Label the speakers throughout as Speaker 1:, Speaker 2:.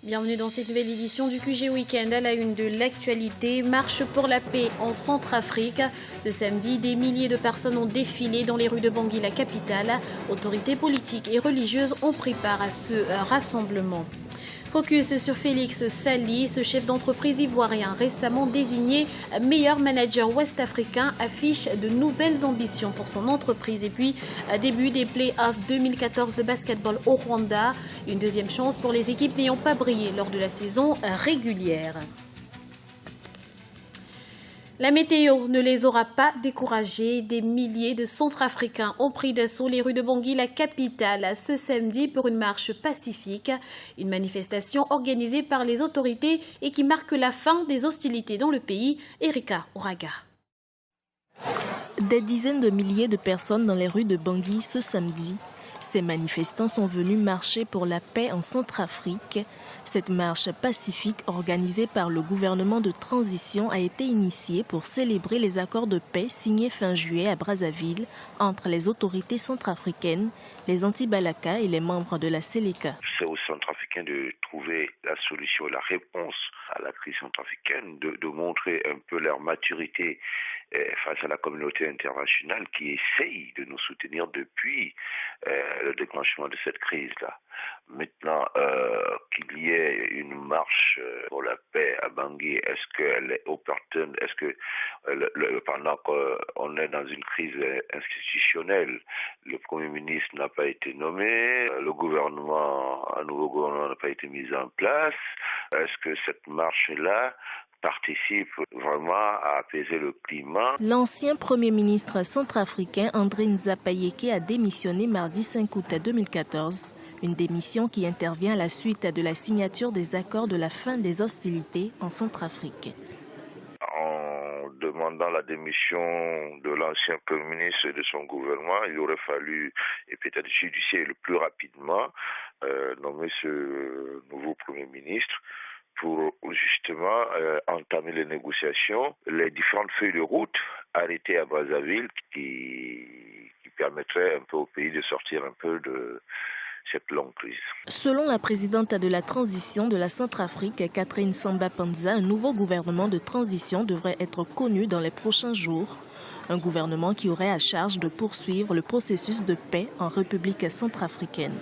Speaker 1: Bienvenue dans cette nouvelle édition du QG Week-end. À la une de l'actualité, marche pour la paix en Centrafrique. Ce samedi, des milliers de personnes ont défilé dans les rues de Bangui, la capitale. Autorités politiques et religieuses ont pris part à ce rassemblement. Focus sur Félix Sali, ce chef d'entreprise ivoirien récemment désigné meilleur manager ouest-africain, affiche de nouvelles ambitions pour son entreprise. Et puis, début des Play-offs 2014 de basketball au Rwanda, une deuxième chance pour les équipes n'ayant pas brillé lors de la saison régulière. La météo ne les aura pas découragés. Des milliers de Centrafricains ont pris d'assaut les rues de Bangui, la capitale, ce samedi pour une marche pacifique. Une manifestation organisée par les autorités et qui marque la fin des hostilités dans le pays. Erika Oraga.
Speaker 2: Des dizaines de milliers de personnes dans les rues de Bangui ce samedi. Ces manifestants sont venus marcher pour la paix en Centrafrique. Cette marche pacifique organisée par le gouvernement de transition a été initiée pour célébrer les accords de paix signés fin juillet à Brazzaville entre les autorités centrafricaines, les anti-Balaka et les membres de la Séléka.
Speaker 3: C'est aux Centrafricains de trouver la solution, la réponse à la crise centrafricaine, de montrer un peu leur maturité face à la communauté internationale qui essaye de nous soutenir depuis le déclenchement de cette crise-là. Maintenant, qu'il y ait une marche pour la paix à Bangui, est-ce qu'elle est opportune? Est-ce que pendant qu'on est dans une crise institutionnelle, le Premier ministre n'a pas été nommé, un nouveau gouvernement n'a pas été mis en place, est-ce que cette marche-là participe vraiment à apaiser le climat?
Speaker 2: L'ancien Premier ministre centrafricain André Nzapayeke a démissionné mardi 5 août 2014. Une démission qui intervient à la suite de la signature des accords de la fin des hostilités en Centrafrique.
Speaker 3: En demandant la démission de l'ancien Premier ministre et de son gouvernement, il aurait fallu, et peut-être judiciaire le plus rapidement, nommer ce nouveau Premier ministre pour justement entamer les négociations, les différentes feuilles de route arrêtées à Brazzaville qui permettraient un peu au pays de sortir un peu de cette longue crise.
Speaker 2: Selon la présidente de la transition de la Centrafrique, Catherine Samba-Panza, un nouveau gouvernement de transition devrait être connu dans les prochains jours. Un gouvernement qui aurait à charge de poursuivre le processus de paix en République centrafricaine.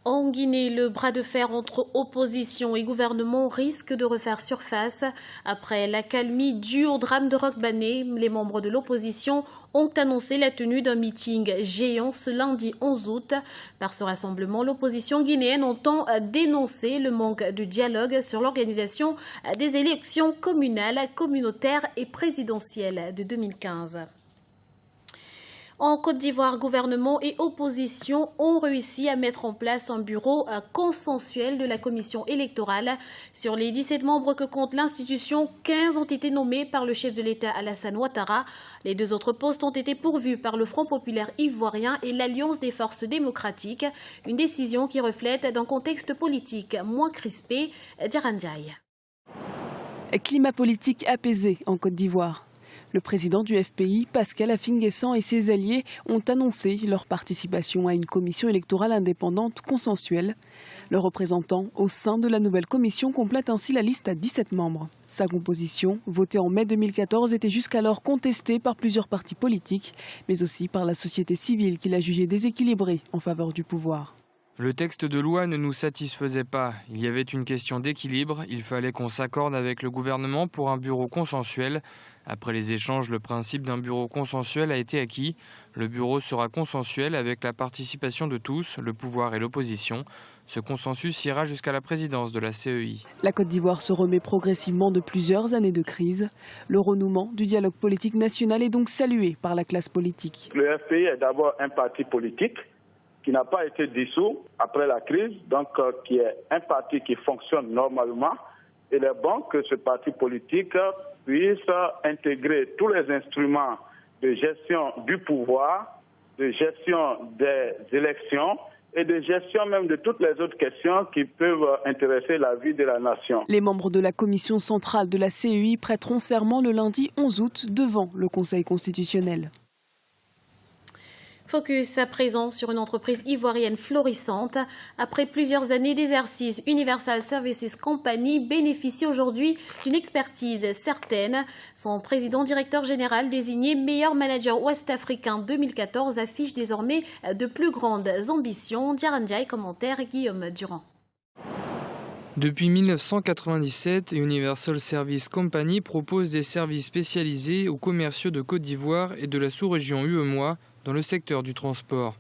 Speaker 1: En Guinée, le bras de fer entre opposition et gouvernement risque de refaire surface. Après l'accalmie due au drame de Rockbané, les membres de l'opposition ont annoncé la tenue d'un meeting géant ce lundi 11 août. Par ce rassemblement, l'opposition guinéenne entend dénoncer le manque de dialogue sur l'organisation des élections communales, communautaires et présidentielles de 2015. En Côte d'Ivoire, gouvernement et opposition ont réussi à mettre en place un bureau consensuel de la commission électorale. Sur les 17 membres que compte l'institution, 15 ont été nommés par le chef de l'État Alassane Ouattara. Les deux autres postes ont été pourvus par le Front populaire ivoirien et l'Alliance des forces démocratiques. Une décision qui reflète un contexte politique moins crispé. Diarandiaï.
Speaker 4: Climat politique apaisé en Côte d'Ivoire. Le président du FPI, Pascal Affi-N'Guessan, et ses alliés ont annoncé leur participation à une commission électorale indépendante consensuelle. Le représentant au sein de la nouvelle commission complète ainsi la liste à 17 membres. Sa composition, votée en mai 2014, était jusqu'alors contestée par plusieurs partis politiques, mais aussi par la société civile qui l'a jugée déséquilibrée en faveur du pouvoir.
Speaker 5: Le texte de loi ne nous satisfaisait pas. Il y avait une question d'équilibre. Il fallait qu'on s'accorde avec le gouvernement pour un bureau consensuel. Après les échanges, le principe d'un bureau consensuel a été acquis. Le bureau sera consensuel avec la participation de tous, le pouvoir et l'opposition. Ce consensus ira jusqu'à la présidence de la CEI.
Speaker 4: La Côte d'Ivoire se remet progressivement de plusieurs années de crise. Le renouement du dialogue politique national est donc salué par la classe politique.
Speaker 6: Le FPI est d'abord un parti politique qui n'a pas été dissous après la crise, donc qui est un parti qui fonctionne normalement. Il est bon que ce parti politique puisse intégrer tous les instruments de gestion du pouvoir, de gestion des élections et de gestion même de toutes les autres questions qui peuvent intéresser la vie de la nation.
Speaker 4: Les membres de la commission centrale de la CEI prêteront serment le lundi 11 août devant le Conseil constitutionnel.
Speaker 1: Focus à présent sur une entreprise ivoirienne florissante. Après plusieurs années d'exercice, Universal Services Company bénéficie aujourd'hui d'une expertise certaine. Son président-directeur général désigné meilleur manager ouest-africain 2014 affiche désormais de plus grandes ambitions. Diarandiaï, commentaire Guillaume Durand.
Speaker 5: Depuis 1997, Universal Services Company propose des services spécialisés aux commerciaux de Côte d'Ivoire et de la sous-région UEMOA dans le secteur du transport.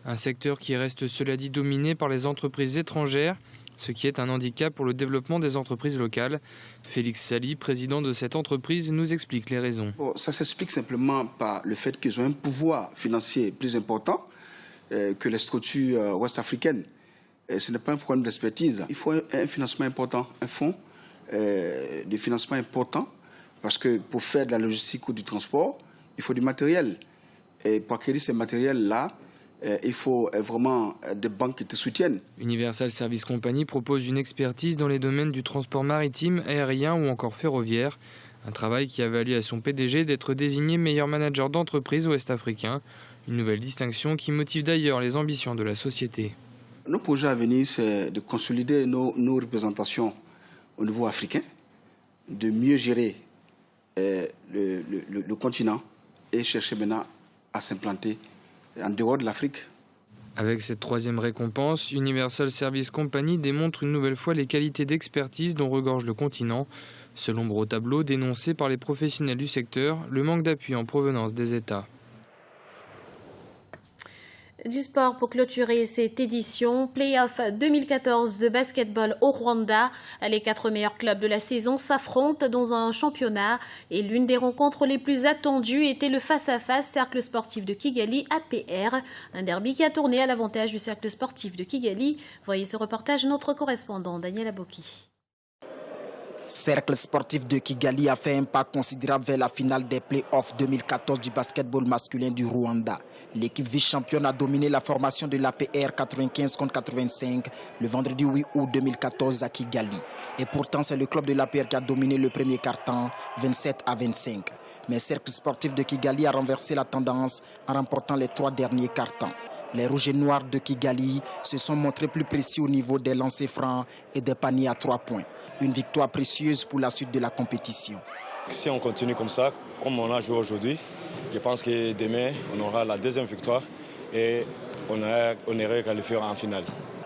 Speaker 5: Un secteur qui reste, cela dit, dominé par les entreprises étrangères, ce qui est un handicap pour le développement des entreprises locales. Félix Sali, président de cette entreprise, nous explique les raisons.
Speaker 7: Ça s'explique simplement par le fait qu'ils ont un pouvoir financier plus important que les structures ouest-africaines. Ce n'est pas un problème d'expertise. Il faut un financement important, un fonds de financement important, parce que pour faire de la logistique ou du transport, il faut du matériel. Et pour acquérir ces matériels-là, il faut vraiment des banques qui te soutiennent.
Speaker 5: Universal Services Company propose une expertise dans les domaines du transport maritime, aérien ou encore ferroviaire. Un travail qui a valu à son PDG d'être désigné meilleur manager d'entreprise ouest-africain. Une nouvelle distinction qui motive d'ailleurs les ambitions de la société.
Speaker 7: Nos projets à venir, c'est de consolider nos représentations au niveau africain, de mieux gérer le continent et chercher maintenant à s'implanter en dehors de l'Afrique.
Speaker 5: Avec cette troisième récompense, Universal Services Company démontre une nouvelle fois les qualités d'expertise dont regorge le continent. Seul ombre au tableau dénoncé par les professionnels du secteur, le manque d'appui en provenance des États.
Speaker 1: Du sport pour clôturer cette édition, Playoff 2014 de basketball au Rwanda. Les 4 meilleurs clubs de la saison s'affrontent dans un championnat et l'une des rencontres les plus attendues était le face-à-face Cercle Sportif de Kigali APR. Un derby qui a tourné à l'avantage du Cercle Sportif de Kigali. Voyez ce reportage notre correspondant Daniel Aboki.
Speaker 8: Cercle Sportif de Kigali a fait un pas considérable vers la finale des Playoffs 2014 du basketball masculin du Rwanda. L'équipe vice-championne a dominé la formation de l'APR 95 contre 85 le vendredi 8 août 2014 à Kigali. Et pourtant, c'est le club de l'APR qui a dominé le premier quart-temps, 27-25. Mais Cercle Sportif de Kigali a renversé la tendance en remportant les 3 derniers quart-temps. Les Rouges et Noirs de Kigali se sont montrés plus précis au niveau des lancers francs et des paniers à 3 points. Une victoire précieuse pour la suite de la compétition.
Speaker 9: Si on continue comme ça, comme on a joué aujourd'hui, je pense que demain, on aura la deuxième victoire et on est qualifié en finale.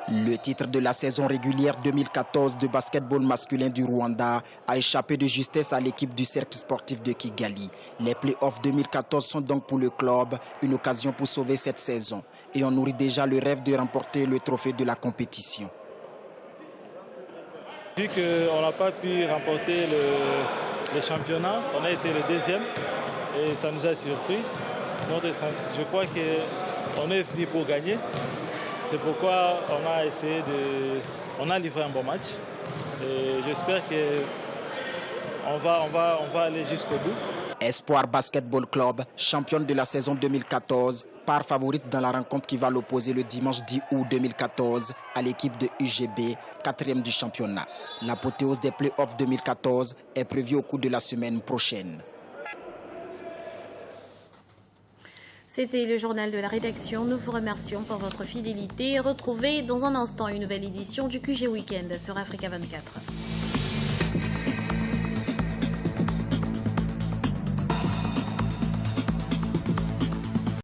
Speaker 8: Le titre de la saison régulière 2014 de basketball masculin du Rwanda a échappé de justesse à l'équipe du Cercle Sportif de Kigali. Les Playoffs 2014 sont donc pour le club une occasion pour sauver cette saison. Et on nourrit déjà le rêve de remporter le trophée de la compétition.
Speaker 10: Vu qu'on n'a pas pu remporter le championnat, on a été le deuxième et ça nous a surpris. Je crois qu'on est venu pour gagner. C'est pourquoi on a livré un bon match. Et j'espère qu'on va aller jusqu'au bout.
Speaker 8: Espoir Basketball Club, championne de la saison 2014, part favorite dans la rencontre qui va l'opposer le dimanche 10 août 2014 à l'équipe de UGB, 4e du championnat. L'apothéose des Playoffs 2014 est prévue au cours de la semaine prochaine.
Speaker 1: C'était le journal de la rédaction. Nous vous remercions pour votre fidélité. Retrouvez dans un instant une nouvelle édition du QG Weekend sur Africa 24.